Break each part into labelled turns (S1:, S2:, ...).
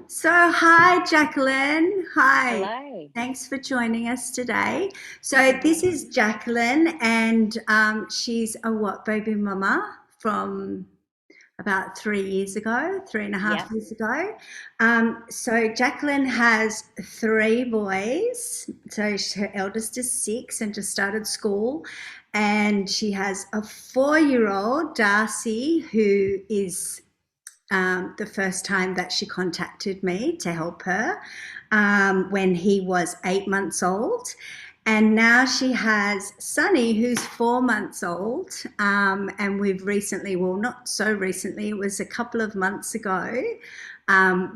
S1: So, hi, Jacqueline. Hi.
S2: Hello.
S1: Thanks for joining us today. So, this is Jacqueline, and she's a What Baby Mama from about 3 years ago, three and a half
S2: Yep.
S1: years ago. So, Jacqueline has three boys. So, her eldest is 6 and just started school. And she has a 4 year old, Darcy, who is the first time that she contacted me to help her when he was 8 months old. And now she has Sunny, who's 4 months old. And we've recently, well, not so recently, it was a couple of months ago,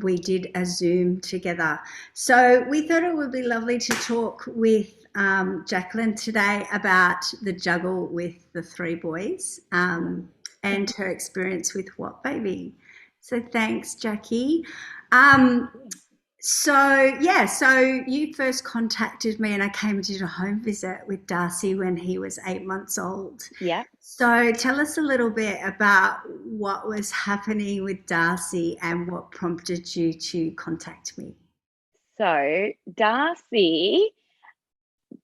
S1: we did a Zoom together. So we thought it would be lovely to talk with Jacqueline today about the juggle with the three boys and her experience with What Baby. So thanks, Jackie. Um, so you first contacted me, and I came and did a home visit with Darcy when he was 8 months old.
S2: Yep.
S1: So tell us a little bit about what was happening with Darcy and what prompted you to contact me.
S2: So Darcy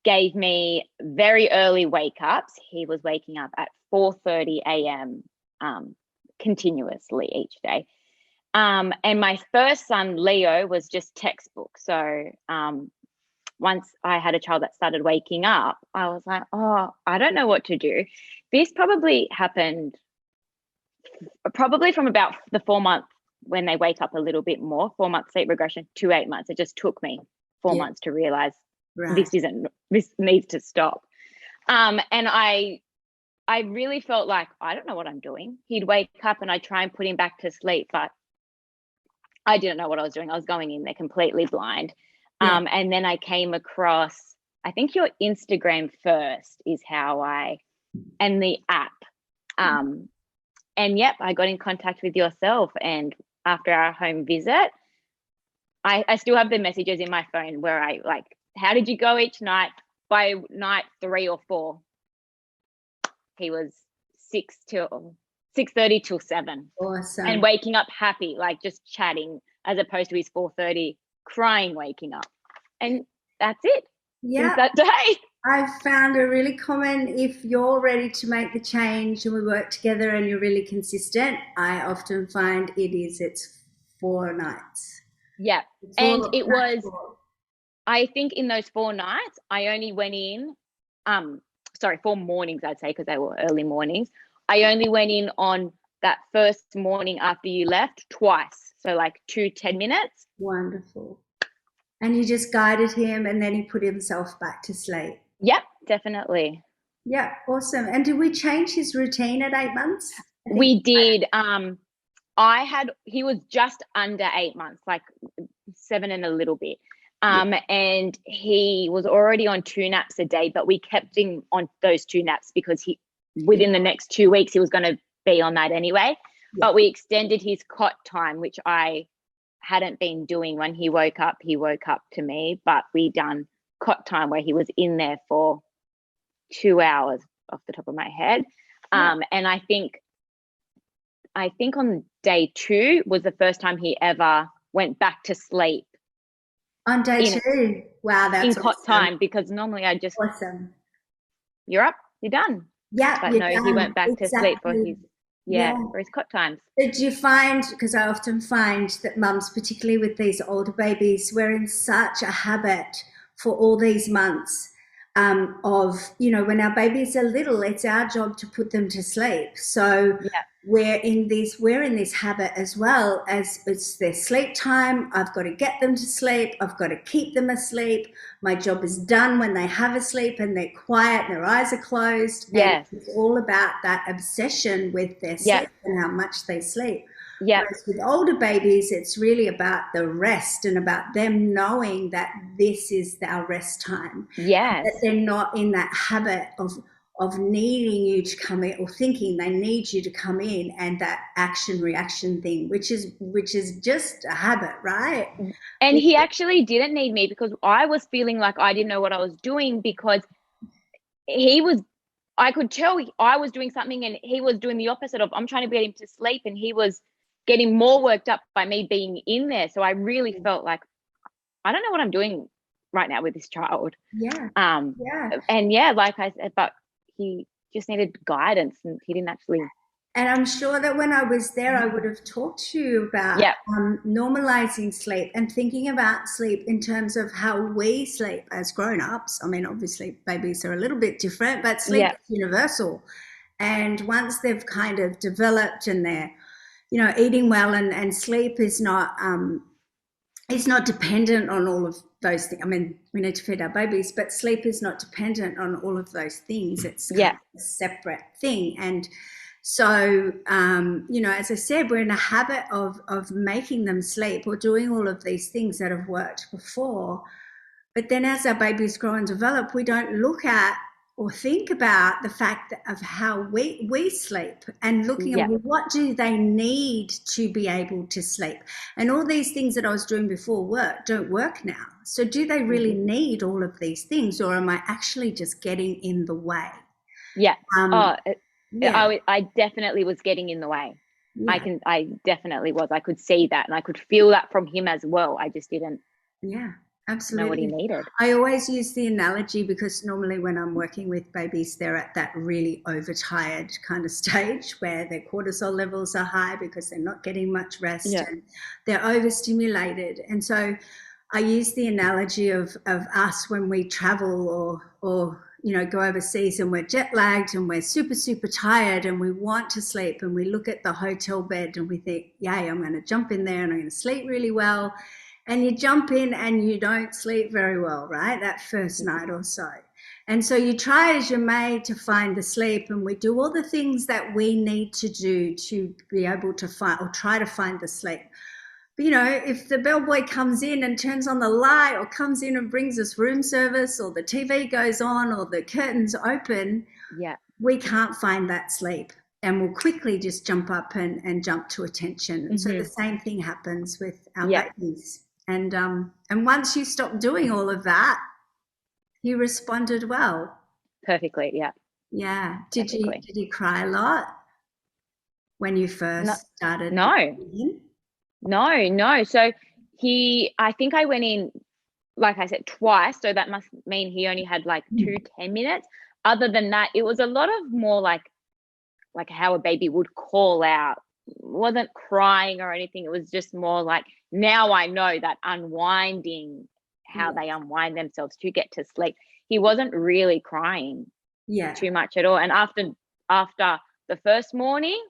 S2: gave me very early wake ups. He was waking up at 4:30 a.m. Continuously each day. And my first son, Leo, was just textbook. So once I had a child that started waking up, I was like, oh, I don't know what to do. This probably happened from about the 4 month when they wake up a little bit more, 4 month sleep regression to 8 months. It just took me four
S1: Yeah,
S2: months to realize
S1: right.
S2: this needs to stop. And I really felt like I don't know what I'm doing. He'd wake up and I'd try and put him back to sleep, but I didn't know what I was doing. I was going in there completely blind.
S1: Yeah.
S2: And then I came across, I think your Instagram first is and the app. And yep, I got in contact with yourself. And after our home visit, I still have the messages in my phone where I like, how did you go each night? By night 3 or 4, he was 6:30 till 7, and
S1: Awesome.
S2: waking up happy, like just chatting, as opposed to his 4:30 crying waking up. And that's it since
S1: Yeah.
S2: that day.
S1: I've found a really common, if you're ready to make the change and we work together and you're really consistent, I often find it's 4 nights.
S2: Yeah.
S1: Four
S2: And it
S1: nights
S2: was,
S1: four.
S2: I think in those 4 nights, I only went in, sorry, 4 mornings, I'd say, because they were early mornings. I only went in on that first morning after you left twice. So like 2 10 minutes.
S1: Wonderful. And you just guided him and then he put himself back to sleep.
S2: Yep, definitely.
S1: Yeah, awesome. And did we change his routine at 8 months? I think.
S2: We did. He was just under 8 months, like 7 and a little bit.
S1: Yeah,
S2: And he was already on 2 naps a day, but we kept him on those 2 naps because
S1: yeah,
S2: within the next 2 weeks, he was going to be on that anyway.
S1: yeah.
S2: But we extended his cot time, which I hadn't been doing. When he woke up to me, but we done cot time where he was in there for 2 hours off the top of my head.
S1: Yeah.
S2: And I think on day 2 was the first time he ever went back to sleep
S1: On day
S2: in
S1: two. Wow,
S2: in
S1: that's
S2: cot
S1: awesome.
S2: time, because normally I just,
S1: Awesome.
S2: you're up, you're done.
S1: Yeah,
S2: But
S1: you're
S2: no, he
S1: done.
S2: went back to sleep for
S1: Exactly. Yeah.
S2: his cot times.
S1: Did you find, because I often find that mums, particularly with these older babies, we're in such a habit for all these months when our babies are little, it's our job to put them to sleep. So
S2: Yeah,
S1: we're in this habit as well, as it's their sleep time. I've got to get them to sleep. I've got to keep them asleep. My job is done when they have a sleep and they're quiet and their eyes are closed. And
S2: yes,
S1: it's all about that obsession with their
S2: yeah,
S1: sleep and how much they sleep.
S2: yeah,
S1: Whereas with older babies, it's really about the rest and about them knowing that this is our rest time, that
S2: yes.
S1: they're not in that habit of needing you to come in or thinking they need you to come in, and that action reaction thing, which is just a habit, right?
S2: And he actually didn't need me, because I was feeling like I didn't know what I was doing, because he was, I could tell I was doing something and he was doing the opposite of, I'm trying to get him to sleep, and he was getting more worked up by me being in there. So I really felt like, I don't know what I'm doing right now with this child.
S1: Yeah.
S2: And yeah, like I said, but he just needed guidance, and he didn't actually.
S1: And I'm sure that when I was there, I would have talked to you about
S2: Yeah.
S1: normalizing sleep and thinking about sleep in terms of how we sleep as grown-ups. I mean, obviously, babies are a little bit different, but sleep
S2: Yeah.
S1: is universal. And once they've kind of developed and they're, eating well, and sleep is not it's not dependent on all of those things. I mean, we need to feed our babies, but sleep is not dependent on all of those things. It's kind
S2: Yeah.
S1: of a separate thing. And so, as I said, we're in a habit of making them sleep or doing all of these things that have worked before. But then as our babies grow and develop, we don't look at or think about the fact of how we sleep, and looking at,
S2: Yeah.
S1: well, what do they need to be able to sleep? And all these things that I was doing before don't work now. So do they really need all of these things, or am I actually just getting in the way?
S2: Yeah.
S1: Yeah,
S2: I definitely was getting in the way.
S1: yeah.
S2: I definitely was. I could see that, and I could feel that from him as well. I just didn't
S1: Yeah,
S2: know what he
S1: absolutely.
S2: needed.
S1: I always use the analogy because normally when I'm working with babies, they're at that really overtired kind of stage where their cortisol levels are high because they're not getting much rest
S2: Yeah.
S1: and they're overstimulated. And so I use the analogy of us when we travel or go overseas and we're jet lagged and we're super, super tired and we want to sleep, and we look at the hotel bed and we think, yay, I'm going to jump in there and I'm going to sleep really well. And you jump in and you don't sleep very well, right? That first night or so. And so you try as you may to find the sleep, and we do all the things that we need to do to be able to find or try to find the sleep. But, if the bellboy comes in and turns on the light, or comes in and brings us room service, or the TV goes on, or the curtains open,
S2: Yeah.
S1: we can't find that sleep. And we'll quickly just jump up and jump to attention. And so the same thing happens with our babies. And once you stop doing all of that, you responded well.
S2: Perfectly. Yeah.
S1: Yeah.
S2: Perfectly.
S1: Did you cry a lot when you
S2: No,
S1: first started?
S2: no, no. So I think I went in, like I said, twice. So that must mean he only had like 10 minutes. Other than that, it was a lot of more like how a baby would call out. It wasn't crying or anything. It was just more like, now I know that unwinding, how they unwind themselves to get to sleep. He wasn't really crying too much at all. And after the first morning,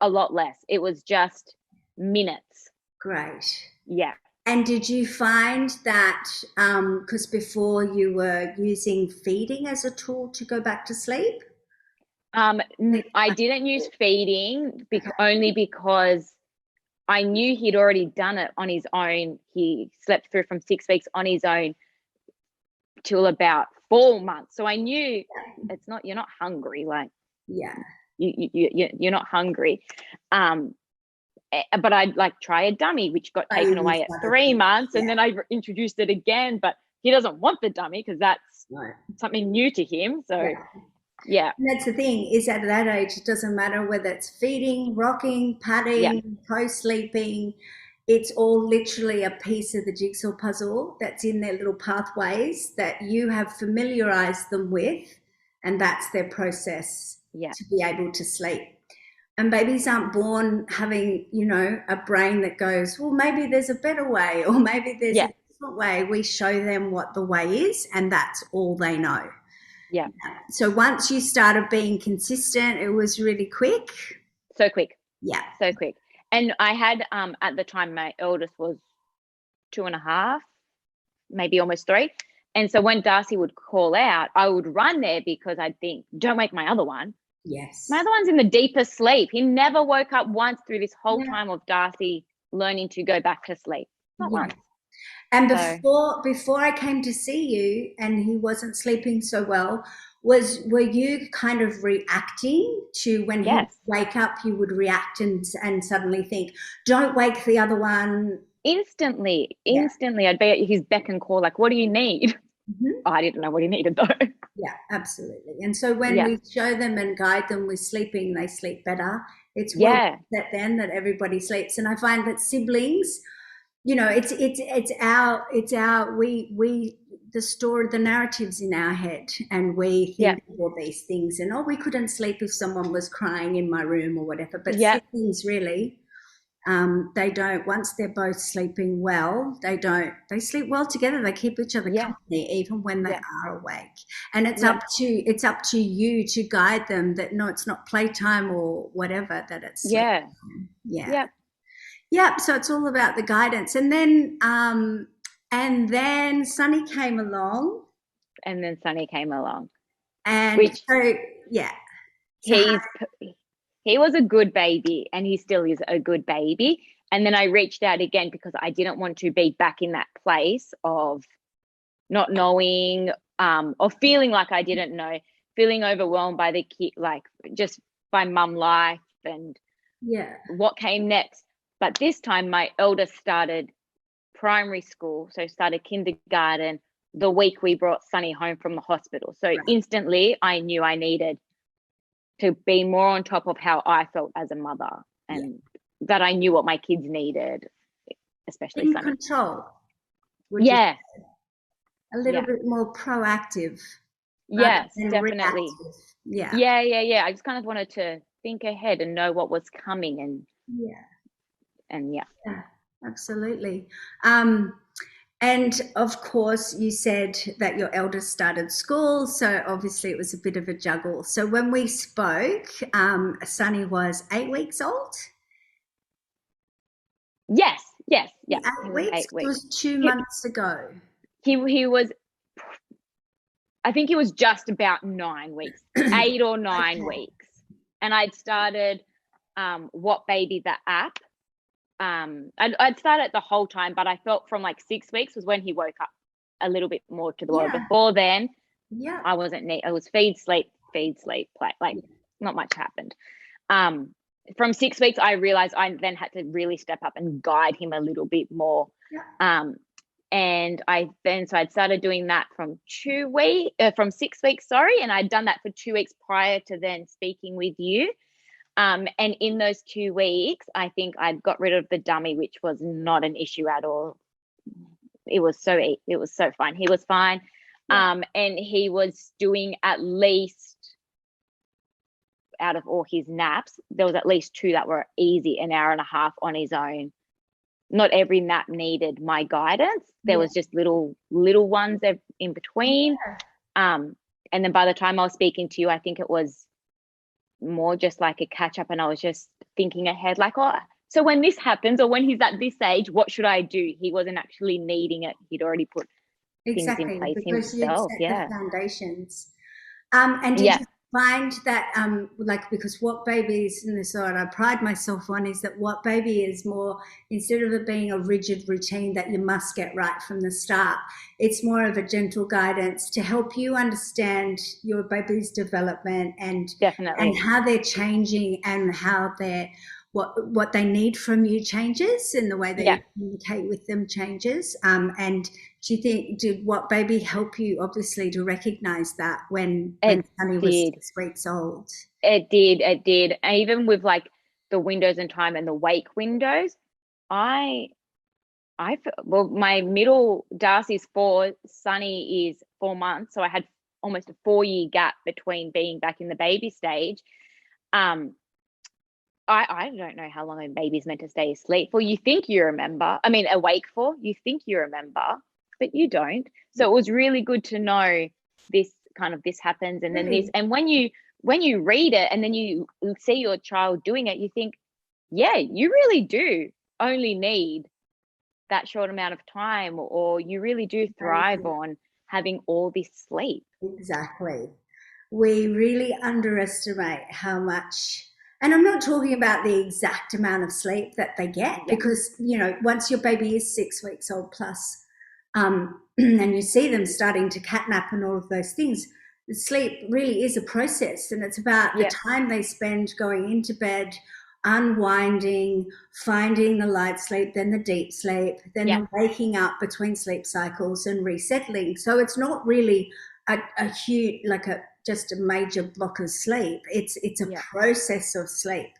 S2: a lot less. It was just minutes.
S1: Great.
S2: Yeah.
S1: And did you find that, because before you were using feeding as a tool to go back to sleep?
S2: I didn't use feeding only because I knew he'd already done it on his own. He slept through from 6 weeks on his own till about 4 months. So I knew you're not hungry. Like, you're not hungry. But I'd like try a dummy, which got taken away at 3 months, and then I introduced it again. But he doesn't want the dummy because that's something new to him. So yeah.
S1: And that's the thing, is at that age, it doesn't matter whether it's feeding, rocking, patting, co-sleeping. It's all literally a piece of the jigsaw puzzle that's in their little pathways that you have familiarized them with, and that's their process to be able to sleep. And babies aren't born having, a brain that goes, well, maybe there's a better way, or maybe there's a different way. We show them what the way is, and that's all they know.
S2: Yeah.
S1: So once you started being consistent, it was really quick.
S2: So quick.
S1: Yeah.
S2: So quick. And I had, at the time, my eldest was 2.5, maybe almost 3. And so when Darcy would call out, I would run there because I'd think, don't wake my other one.
S1: Yes.
S2: My other one's in the deepest sleep. He never woke up once through this whole time of Darcy learning to go back to sleep. Not once.
S1: And before I came to see you and he wasn't sleeping so well, were you kind of reacting to when he would wake up, you would react and suddenly think, don't wake the other one?
S2: Instantly. I'd be at his beck and call, like, what do you need? Oh, I didn't know what he needed though.
S1: Yeah, absolutely. And so when
S2: Yeah.
S1: we show them and guide them with sleeping, they sleep better. It's well
S2: Yeah.
S1: that then that everybody sleeps. And I find that siblings, you know, it's our we the story, the narratives in our head, and we
S2: Yeah.
S1: think of all these things, and oh, we couldn't sleep if someone was crying in my room or whatever. But
S2: Yeah.
S1: siblings really, they don't. Once they're both sleeping well, they sleep well together. They keep each other
S2: Yeah.
S1: company even when they
S2: Yeah.
S1: are awake. And
S2: Yeah.
S1: it's up to you to guide them that no, it's not playtime or whatever, that it's sleep
S2: Yeah.
S1: time. Yeah.
S2: Yeah.
S1: Yeah, so it's all about the guidance. And then Sunny came along,
S2: And then Sunny came along,
S1: and
S2: which
S1: so yeah. So
S2: he's he was a good baby, and he still is a good baby. And then I reached out again because I didn't want to be back in that place of not knowing, or feeling like I didn't know, feeling overwhelmed by the kid, like just by mum life and
S1: yeah,
S2: what came next. But this time my eldest started primary school, so started kindergarten the week we brought Sunny home from the hospital. So
S1: right.
S2: instantly I knew I needed to be more on top of how I felt as a mother,
S1: Yeah.
S2: and that I knew what my kids needed, especially
S1: In
S2: Sunny.
S1: control, would you
S2: Yeah.
S1: a little
S2: Yeah.
S1: bit more proactive rather
S2: Yes,
S1: than
S2: definitely.
S1: reactive. Yeah.
S2: Yeah, yeah, yeah. I just kind of wanted to think ahead and know what was coming,
S1: Yeah.
S2: and yeah.
S1: Yeah. Absolutely. Um, and of course, you said that your eldest started school, so obviously it was a bit of a juggle. So when we spoke, Sunny was 8 weeks old.
S2: Yes, yes, yeah. He
S1: Eight
S2: was
S1: weeks.
S2: eight
S1: It
S2: weeks.
S1: was two
S2: He
S1: months ago.
S2: he was, I think he was just about 9 weeks, 8 or 9 weeks. And I'd started WOTBaby the app. I'd started the whole time, but I felt from like 6 weeks was when he woke up a little bit more to the world.
S1: Yeah.
S2: Before then,
S1: Yeah.
S2: I wasn't neat. I was feed, sleep, play. Like not much happened. Um, from 6 weeks, I realized I then had to really step up and guide him a little bit more.
S1: Yeah.
S2: And so I'd started doing that from 6 weeks, sorry, and I'd done that for 2 weeks prior to then speaking with you. And in those 2 weeks, I think I'd got rid of the dummy, which was not an issue at all. It was so fine. He was fine.
S1: Yeah.
S2: And he was doing at least, out of all his naps, there was at least two that were easy, an hour and a half on his own. Not every nap needed my guidance. There
S1: Yeah.
S2: was just little ones in between. And then by the time I was speaking to you, I think it was more just like a catch up, and I was just thinking ahead, like, oh, so when this happens or when he's at this age, what should I do? He wasn't actually needing it. He'd already put things in
S1: Exactly,
S2: place
S1: because you'd
S2: himself.
S1: set the
S2: Yeah.
S1: foundations. And did
S2: Yeah.
S1: you find that, like, because WOTBaby is, and this is what I pride myself on, is that WOTBaby is more, instead of it being a rigid routine that you must get right from the start, it's more of a gentle guidance to help you understand your baby's development and
S2: Definitely.
S1: how they're changing and how they're what they need from you changes, and the way that
S2: Yeah.
S1: you communicate with them changes. And do you think, did WOTBaby help you obviously to recognize that when
S2: It
S1: Sunny was
S2: did.
S1: 6 weeks old?
S2: It did. And even with like the windows in time and the wake windows, I well, my middle, Darcy's 4, Sunny is 4 months, so I had almost a 4-year gap between being back in the baby stage. I don't know how long a baby's meant to stay asleep for. You think you remember, I mean, awake for, you think you remember, but you don't. So it was really good to know this happens, and then this.
S1: Really?
S2: And when you read it and then you see your child doing it, you think, yeah, you really do only need that short amount of time, or you really do thrive on having all this sleep.
S1: Exactly. We really underestimate how much, and I'm not talking about the exact amount of sleep that they get,
S2: Yeah.
S1: because, once your baby is 6 weeks old plus, and you see them starting to catnap and all of those things, the sleep really is a process, and it's about the
S2: Yeah.
S1: time they spend going into bed, unwinding, finding the light sleep, then the deep sleep, then
S2: Yeah.
S1: the waking up between sleep cycles and resettling. So it's not really a huge, like a just a major block of sleep. It's a
S2: Yeah.
S1: process of sleep,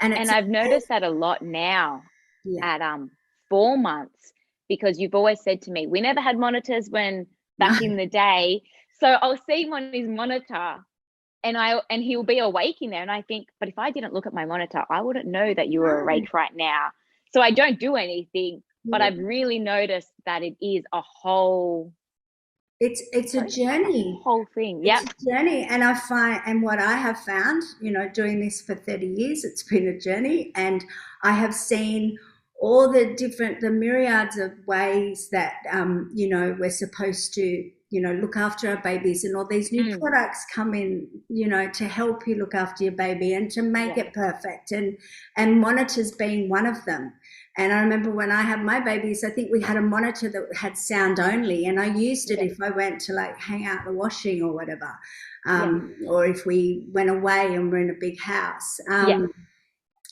S1: and
S2: And
S1: it's
S2: I've noticed that a lot now
S1: yeah.
S2: at 4 months, because you've always said to me, we never had monitors when
S1: No,
S2: back in the day. So I'll see him on his monitor and he'll be awake in there. And I think, but if I didn't look at my monitor, I wouldn't know that you were
S1: no.
S2: awake right now. So I don't do anything, but
S1: Yeah.
S2: I've really noticed that it is a whole
S1: It's a
S2: like a
S1: journey.
S2: whole thing.
S1: It's
S2: Yep.
S1: a journey, and I find, and what I have found, doing this for 30 years, it's been a journey, and I have seen all the myriads of ways that, we're supposed to, look after our babies, and all these new
S2: Mm,
S1: products come in, to help you look after your baby and to make
S2: yeah.
S1: it perfect, and monitors being one of them. And I remember when I had my babies, I think we had a monitor that had sound only, and I used it
S2: Yeah.
S1: if I went to like hang out the washing or whatever,
S2: Yeah.
S1: or if we went away and we're in a big house.
S2: Yeah.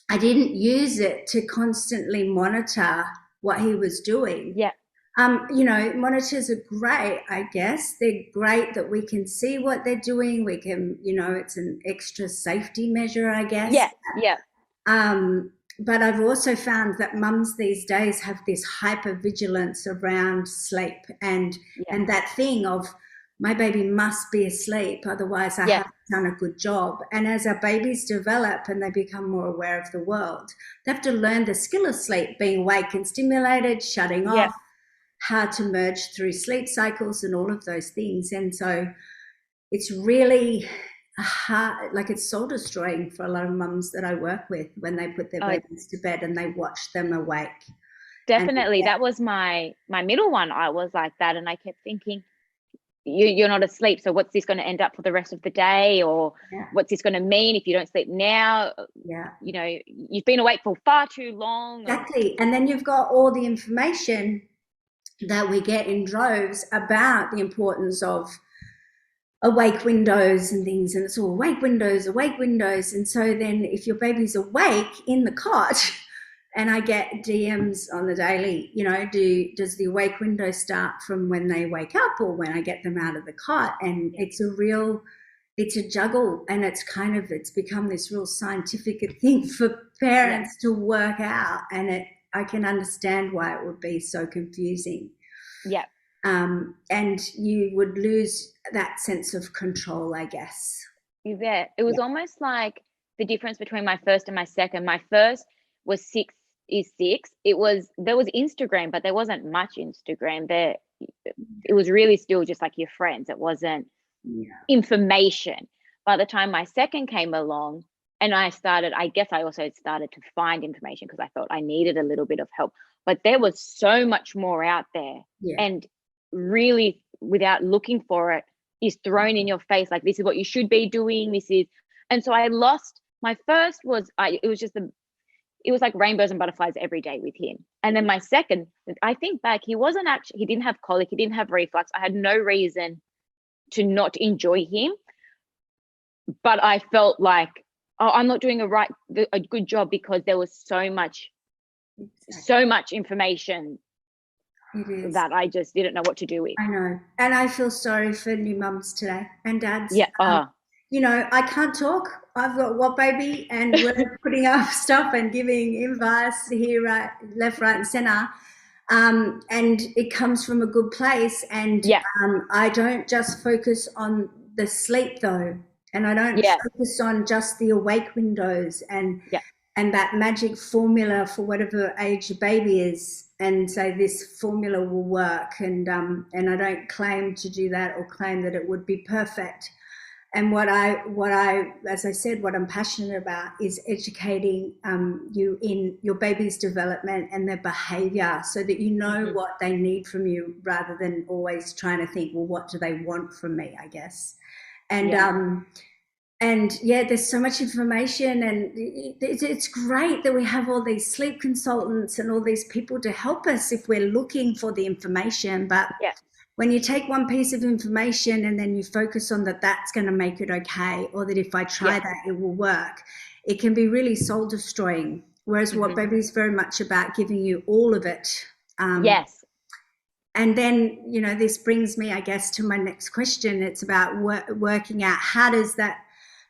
S1: I didn't use it to constantly monitor what he was doing.
S2: Yeah.
S1: Monitors are great, I guess. They're great that we can see what they're doing. We can, it's an extra safety measure, I guess.
S2: Yeah. Yeah.
S1: But I've also found that mums these days have this hyper vigilance around sleep, and
S2: Yeah.
S1: and that thing of my baby must be asleep, otherwise I
S2: Yeah.
S1: haven't done a good job. And as our babies develop and they become more aware of the world, they have to learn the skill of sleep, being awake and stimulated, shutting
S2: Yeah.
S1: off, how to merge through sleep cycles and all of those things. And so it's really hard, like it's soul destroying for a lot of mums that I work with when they put their
S2: Oh, it's
S1: babies to bed and they watch them awake. And
S2: definitely.
S1: yeah,
S2: That was my middle one. I was like that, and I kept thinking, you're not asleep. So what's this going to end up for the rest of the day? Or
S1: yeah,
S2: what's this going to mean if you don't sleep now?
S1: yeah,
S2: You've been awake for far too long. And
S1: exactly. And then you've got all the information that we get in droves about the importance of awake windows and things, and it's all awake windows. And so then if your baby's awake in the cot, and I get DMs on the daily, does the awake window start from when they wake up or when I get them out of the cot? And it's a juggle, and it's become this real scientific thing for
S2: yeah,
S1: parents to work out, and I can understand why it would be so confusing.
S2: yeah,
S1: And you would lose that sense of control, I guess.
S2: yeah. It was
S1: Yeah,
S2: almost like the difference between my first and my second. My first was 6 is 6. There was Instagram, but there wasn't much Instagram. It was really still just like your friends. It wasn't
S1: yeah,
S2: information. By the time my second came along, and I guess I also started to find information because I felt I needed a little bit of help. But there was so much more out there,
S1: yeah,
S2: and really, without looking for it, is thrown in your face like, this is what you should be doing. This is, and so I lost my first was it was like rainbows and butterflies every day with him. And then my second, I think back, he didn't have colic, he didn't have reflux. I had no reason to not enjoy him, but I felt like, oh, I'm not doing a good job because there was
S1: exactly.
S2: so much information
S1: It is.
S2: that I just didn't know what to do with.
S1: I know. And I feel sorry for new mums today and dads.
S2: Yeah.
S1: I can't talk. I've got WOTBaby, and we're putting up stuff and giving advice here, right, left, right, and center. And it comes from a good place. And
S2: Yeah.
S1: I don't just focus on the sleep though, and I don't
S2: Yeah.
S1: focus on just the awake windows
S2: Yeah.
S1: and that magic formula for whatever age your baby is, and say this formula will work. And I don't claim to do that or claim that it would be perfect. And as I said, what I'm passionate about is educating you in your baby's development and their behavior, so that you know
S2: Mm-hmm.
S1: what they need from you, rather than always trying to think, well, what do they want from me, I guess. And
S2: Yeah.
S1: yeah, there's so much information, and it's great that we have all these sleep consultants and all these people to help us if we're looking for the information. But
S2: Yeah.
S1: when you take one piece of information and then you focus on that, that's going to make it okay, or that if I
S2: Yeah.
S1: try that, it will work, it can be really soul destroying. Whereas
S2: Mm-hmm.
S1: WOTBaby is very much about giving you all of it.
S2: Yes.
S1: And then, this brings me, I guess, to my next question. It's about working out how does that,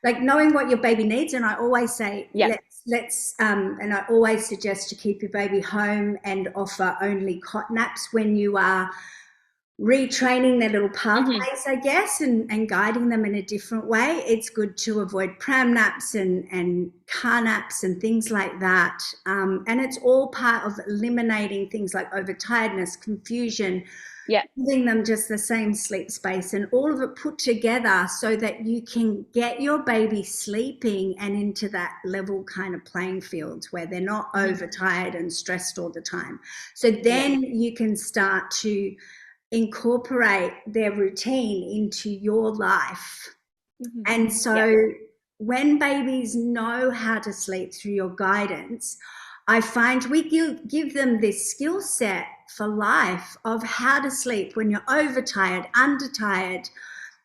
S1: like knowing what your baby needs. And I always say,
S2: Yeah.
S1: and I always suggest to keep your baby home and offer only cot naps when you are retraining their little pathways, I guess, and guiding them in a different way. It's good to avoid pram naps and car naps and things like that. And it's all part of eliminating things like overtiredness, confusion,
S2: Yeah.
S1: giving them just the same sleep space and all of it put together so that you can get your baby sleeping and into that level kind of playing field where they're not overtired and stressed all the time. So then you can start to incorporate their routine into your life. And so when babies know how to sleep through your guidance, I find we give them this skill set for life of how to sleep when you're overtired, undertired,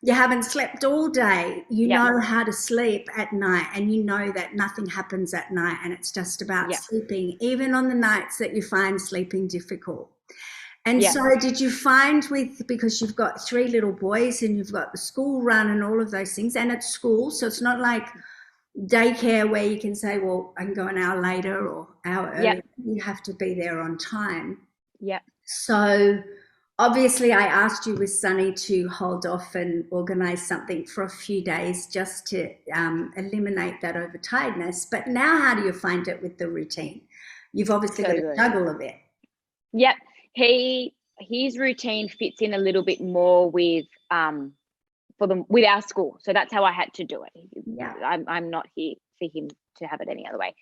S1: you haven't slept all day, you know how to sleep at night, and you know that nothing happens at night and it's just about sleeping, even on the nights that you find sleeping difficult. And so did you find because you've got 3 little boys and you've got the school run and all of those things, and it's school, so it's not like daycare where you can say, well, I can go an hour later or hour earlier. You have to be there on time.
S2: Yeah.
S1: So obviously I asked you with Sunny to hold off and organise something for a few days just to eliminate that overtiredness. But now how do you find it with the routine? You've obviously got a juggle of it.
S2: Yep. His routine fits in a little bit more with with our school, so that's how I had to do it. I'm not here for him to have it any other way.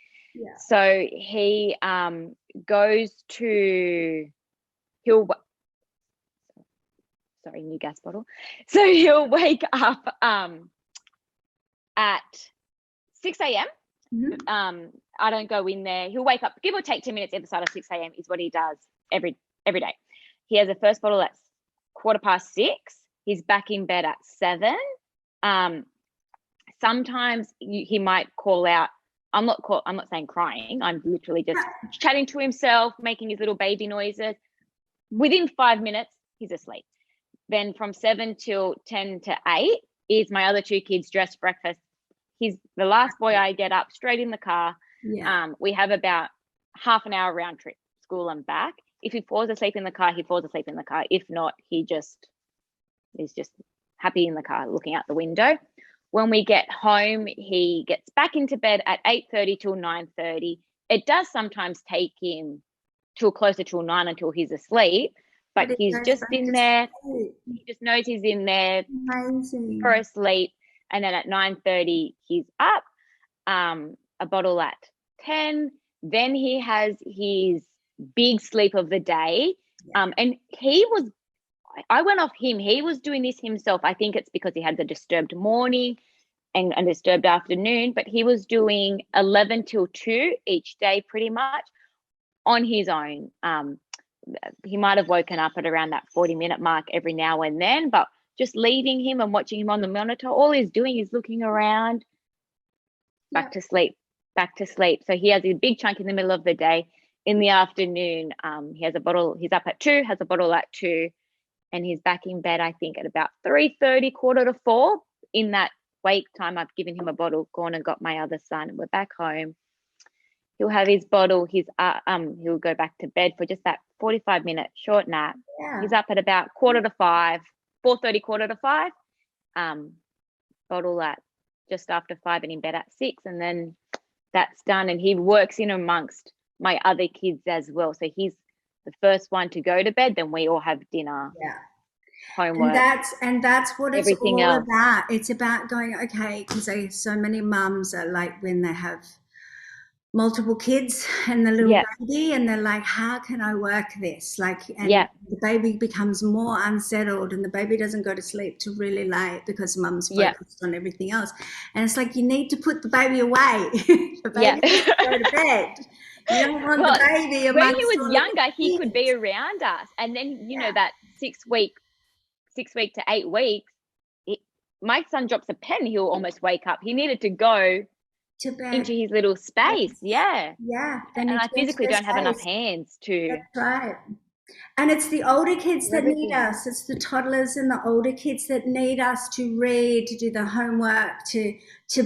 S2: So he goes to new gas bottle. So he'll wake up at 6 a.m. I don't go in there. He'll wake up, give or take 10 minutes either side of 6 a.m. is what he does every day. He has a first bottle at 6:15. He's back in bed at 7. Sometimes he might call out. I'm not saying crying. I'm literally just chatting to himself, making his little baby noises. Within 5 minutes, he's asleep. Then from 7 till 10 to 8 is my other 2 kids dress breakfast. He's the last boy. I get up straight in the car. We have about half an hour round trip, school and back. If he falls asleep in the car, he falls asleep in the car. If not, he's just happy in the car looking out the window. When we get home, he gets back into bed at 8:30 till 9:30. It does sometimes take him till closer till 9 until he's asleep, but he's just in there. He just knows he's in there for asleep. And then at 9:30, he's up, a bottle at 10. Then he has his big sleep of the day. And I went off him. He was doing this himself. I think it's because he had the disturbed morning and a disturbed afternoon, but he was doing 11 till 2 each day pretty much on his own. He might have woken up at around that 40-minute mark every now and then, but just leaving him and watching him on the monitor, all he's doing is looking around, back to sleep. So he has a big chunk in the middle of the day. In the afternoon, he has a bottle. He's up at 2, has a bottle at 2, and he's back in bed, I think, at about 3:30, 3:45. In that wake time, I've given him a bottle, gone and got my other son, and we're back home. He'll have his bottle. He'll go back to bed for just that 45-minute short nap. He's up at about 4:45, 4:30, 4:45. Bottle at just after 5 and in bed at 6, and then that's done. And he works in amongst my other kids as well. So he's the first one to go to bed. Then we all have dinner, homework,
S1: and that's what it's
S2: everything
S1: all
S2: else.
S1: about. It's about going, okay, because so many mums are like when they have multiple kids and the little baby, and they're like, how can I work this? The baby becomes more unsettled and the baby doesn't go to sleep till really late because mum's focused on everything else. And it's like, you need to put the baby away. The baby needs to go to bed. You don't want the baby amongst
S2: when he was younger, he could be around us. And then, you know, that 6 week to 8 weeks, my son drops a pen, he'll almost wake up. He needed to go to bed, into his little space. And I physically don't have enough hands to.
S1: That's right. And it's the older kids that need
S2: Everything
S1: us. It's the toddlers and the older kids that need us to read, to do the homework, to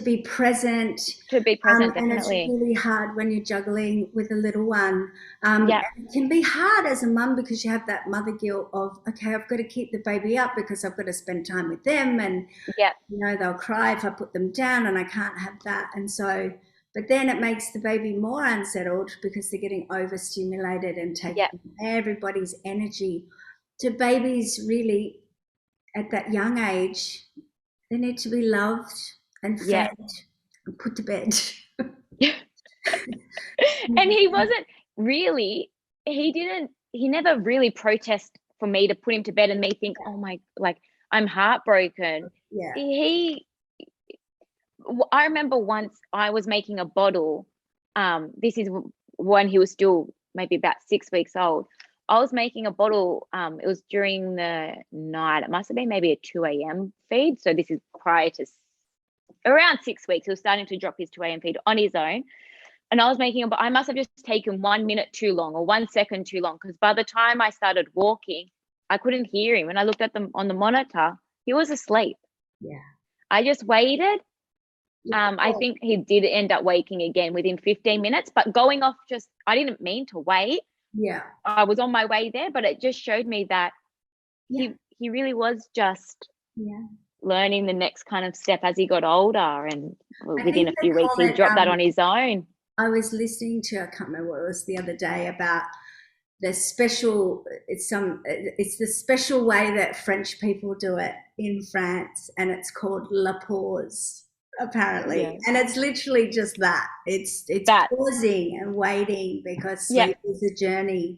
S1: be present.
S2: to be present,
S1: And it's
S2: definitely.
S1: really hard when you're juggling with a little one.
S2: Yeah,
S1: And it can be hard as a mum because you have that mother guilt of, okay, I've got to keep the baby up because I've got to spend time with them, and
S2: yeah,
S1: they'll cry if I put them down, and I can't have that. And so, but then it makes the baby more unsettled because they're getting overstimulated and
S2: yeah,
S1: taking everybody's energy. To babies, really, at that young age, they need to be loved and
S2: yeah.
S1: fed and put to bed.
S2: And he wasn't really, he never really protested for me to put him to bed and me think, oh my, like, I'm heartbroken.
S1: Yeah,
S2: He, I remember once I was making a bottle. This is when he was still maybe about 6 weeks old. I was making a bottle. It was during the night. It must have been maybe a 2 a.m. feed. So this is prior to around 6 weeks. He was starting to drop his 2 a.m. feed on his own. And I was making a, I must have just taken 1 minute too long or 1 second too long, because by the time I started walking, I couldn't hear him. When I looked at them on the monitor, he was asleep.
S1: yeah,
S2: I just waited.
S1: yeah,
S2: I think he did end up waking again within 15 minutes, but going off just, I didn't mean to wait.
S1: yeah,
S2: I was on my way there, but it just showed me that
S1: yeah,
S2: he really was just
S1: yeah.
S2: learning the next kind of step as he got older. And
S1: I
S2: within
S1: think
S2: a
S1: they
S2: few weeks,
S1: call
S2: he
S1: it.
S2: dropped that on his own.
S1: I was listening to, I can't remember what it was the other day, about the special, it's the special way that French people do it in France, and it's called la pause, apparently.
S2: Yeah.
S1: And it's literally just that. It's
S2: That,
S1: pausing and waiting, because
S2: yeah,
S1: sleep is a journey.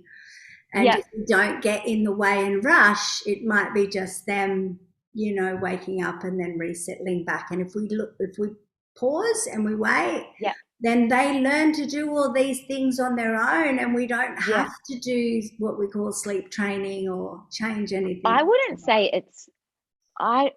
S1: And
S2: yeah,
S1: if you don't get in the way and rush, it might be just them, waking up and then resettling back. And if we pause and we wait,
S2: yeah,
S1: then they learn to do all these things on their own, and we don't
S2: yeah.
S1: have to do what we call sleep training or change
S2: I
S1: anything.
S2: wouldn't say it's, I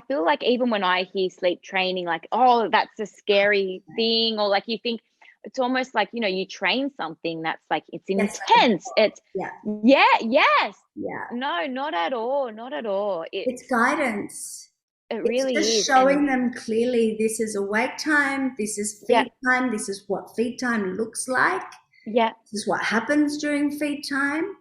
S2: feel like even when I hear sleep training, like, oh, that's a scary thing, or like you think it's almost like, you train something that's like it's
S1: Yes, like a
S2: intense. It's,
S1: yeah,
S2: yeah, yes.
S1: yeah.
S2: No, not at all. Not at all.
S1: It's guidance.
S2: It
S1: It's
S2: really
S1: just
S2: is. And
S1: showing them clearly, this is awake time, this is
S2: yeah,
S1: feed time, this is what feed time looks like.
S2: yeah,
S1: This is what happens during feed time.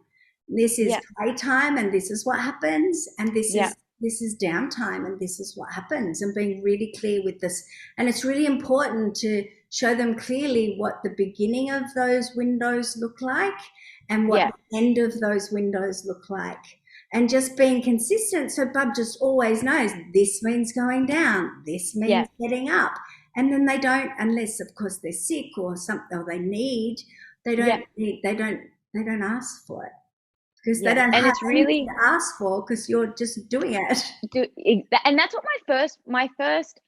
S1: This is
S2: yeah,
S1: playtime, and this is what happens. And
S2: yeah,
S1: this is downtime, and this is what happens. And being really clear with this. And it's really important to show them clearly what the beginning of those windows look like and what
S2: yeah,
S1: the end of those windows look like. And just being consistent, so Bub just always knows this means going down, this
S2: yeah,
S1: means getting up. And then they don't, unless of course they're sick or something, or they need, they
S2: yeah,
S1: don't need, they don't ask for it, because they
S2: yeah.
S1: don't
S2: And
S1: have
S2: it's
S1: anything
S2: really
S1: to ask for, because you're just doing it.
S2: and that's what my first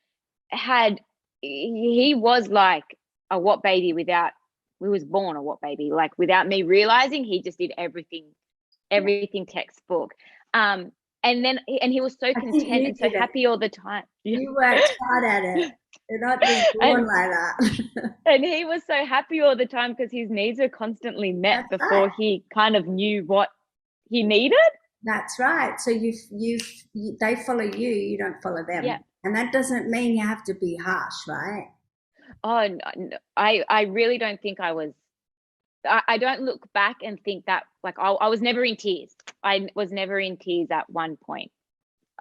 S2: had. He was like a what baby without, we was born a what baby, like without me realizing. He just did
S1: Yeah,
S2: everything textbook. And then and he was so
S1: I think
S2: content
S1: you
S2: and so
S1: did it.
S2: happy all the time. Yeah.
S1: You worked hard at it. You're not just born
S2: and
S1: like that.
S2: and he was so happy all the time because his needs were constantly met
S1: That's right.
S2: before he kind of knew what he needed.
S1: That's right. So they follow you. You don't follow
S2: Yeah.
S1: them, and that doesn't mean you have to be harsh, right?
S2: Oh, no, I really don't think I was. I don't look back and think that, like, I was never in tears. I was never in tears at one point.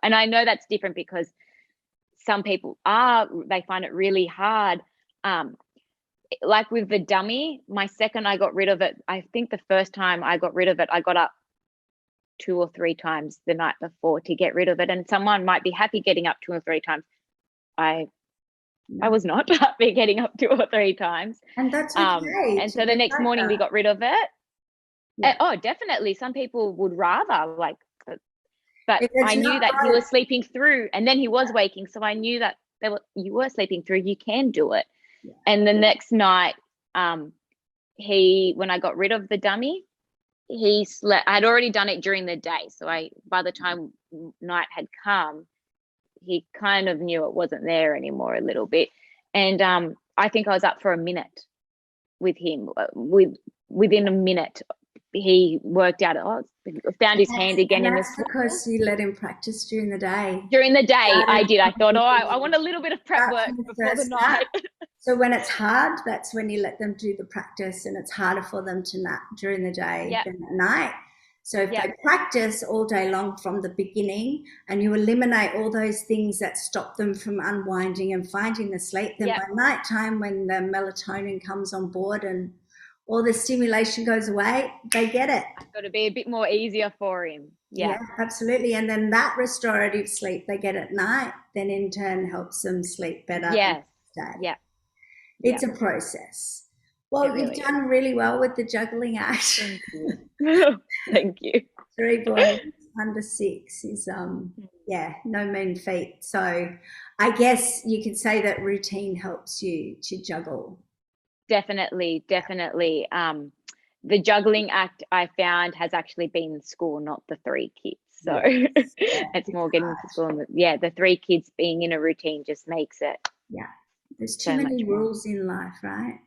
S2: And I know that's different because some people they find it really hard. Um, like with the dummy, my second I got rid of it, I think the first time I got rid of it, I got up 2 or 3 times the night before to get rid of it. And someone might be happy getting up 2 or 3 times. I I
S1: No.
S2: was not happy getting up 2 or 3 times.
S1: And that's okay
S2: And
S1: to
S2: so the
S1: be
S2: next
S1: like
S2: morning we
S1: that.
S2: got rid of it.
S1: Yeah.
S2: Oh, definitely. Some people would rather, like, but
S1: If it's
S2: I knew
S1: not
S2: that he
S1: right,
S2: was sleeping through and then he was waking. So I knew that you were sleeping through, you can do it.
S1: yeah,
S2: And the next night, um, when I got rid of the dummy, he slept. I'd already done it during the day. So by the time night had come, he kind of knew it wasn't there anymore a little bit. And I think I was up for a minute with him, within a minute he worked out, found his hand again
S1: And
S2: in the
S1: that's
S2: swimming.
S1: because you let him practice during the day.
S2: During the day, I did. I thought, I
S1: That's
S2: want a little bit of prep work
S1: from the
S2: before the
S1: first
S2: night.
S1: nap. So when it's hard, that's when you let them do the practice, and it's harder for them to nap during the day
S2: Yep.
S1: than at night. So if
S2: Yep.
S1: they practice all day long from the beginning and you eliminate all those things that stop them from unwinding and finding the sleep, then
S2: Yep.
S1: by night time when the melatonin comes on board and all the stimulation goes away, they get it.
S2: I thought it'd be a bit more easier for him.
S1: Yeah, absolutely. And then that restorative sleep they get at night then in turn helps them sleep better the
S2: Yes.
S1: next day.
S2: Yeah.
S1: It's a process. Well,
S2: It
S1: you've
S2: really
S1: done really well with the juggling act.
S2: Thank you. Thank you.
S1: 3 boys under 6 is yeah, no mean feat. So I guess you could say that routine helps you to juggle.
S2: Definitely. The juggling act I found has actually been school, not the 3 kids. So
S1: Yeah,
S2: it's more getting to school. And the 3 kids being in a routine just makes it.
S1: Yeah. There's too
S2: so
S1: many
S2: much more.
S1: rules in life, right?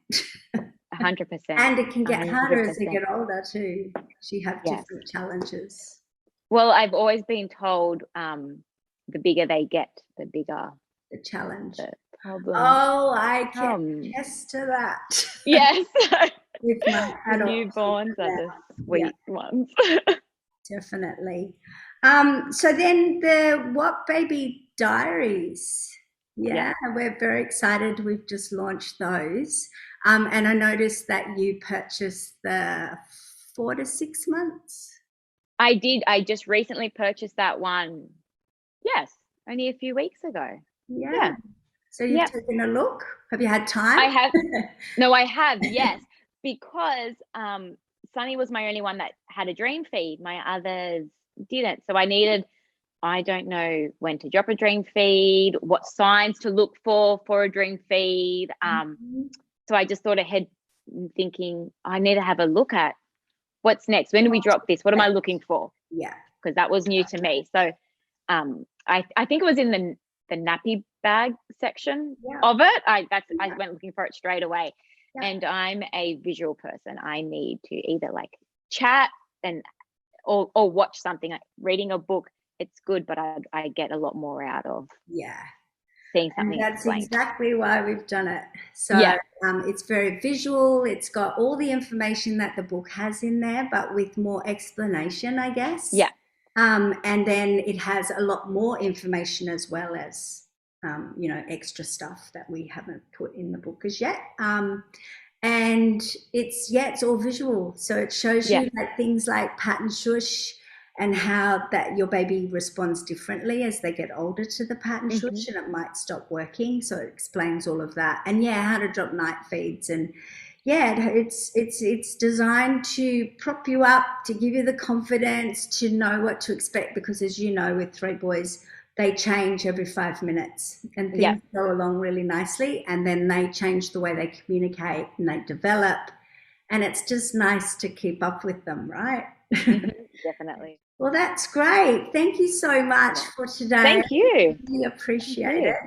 S2: 100%.
S1: And it can get
S2: 100%.
S1: harder as they get older too. You have
S2: Yes.
S1: different challenges.
S2: Well, I've always been told the bigger they get, the bigger
S1: The challenge.
S2: the problem.
S1: Oh, I can attest to that.
S2: Yes.
S1: With my
S2: The
S1: adult
S2: newborns are the sweet ones.
S1: Definitely. So then the WOTBaby Diaries. Yeah, we're very excited. We've just launched those. And I noticed that you purchased the 4 to 6 months.
S2: I did. I just recently purchased that one. Yes, only a few weeks ago.
S1: Yeah. So you've taken a look. Have you had time?
S2: I have. No, I have. Yes, because Sunny was my only one that had a dream feed. My others didn't. So I don't know when to drop a dream feed, what signs to look for a dream feed. So I just thought ahead, thinking I need to have a look at what's next. When do we drop this? What am I looking for?
S1: Yeah,
S2: because that was new to me. So I think it was in the nappy bag section of it. I went looking for it straight away. And I'm a visual person. I need to either like chat or watch something. Like reading a book, it's good, but I get a lot more out of seeing something.
S1: And that's exactly why we've done it. So it's very visual. It's got all the information that the book has in there, but with more explanation, I guess.
S2: Yeah.
S1: And then it has a lot more information as well as extra stuff that we haven't put in the book as yet. And it's all visual. So it shows you like things like pat and shush and how that your baby responds differently as they get older to the pat and shush, and it might stop working. So it explains all of that. And how to drop night feeds, and it's designed to prop you up, to give you the confidence to know what to expect, because as you know, with 3 boys, they change every 5 minutes and things go along really nicely, and then they change the way they communicate and they develop, and it's just nice to keep up with them, right?
S2: Definitely.
S1: Well, that's great. Thank you so much for today.
S2: Thank you.
S1: We appreciate it.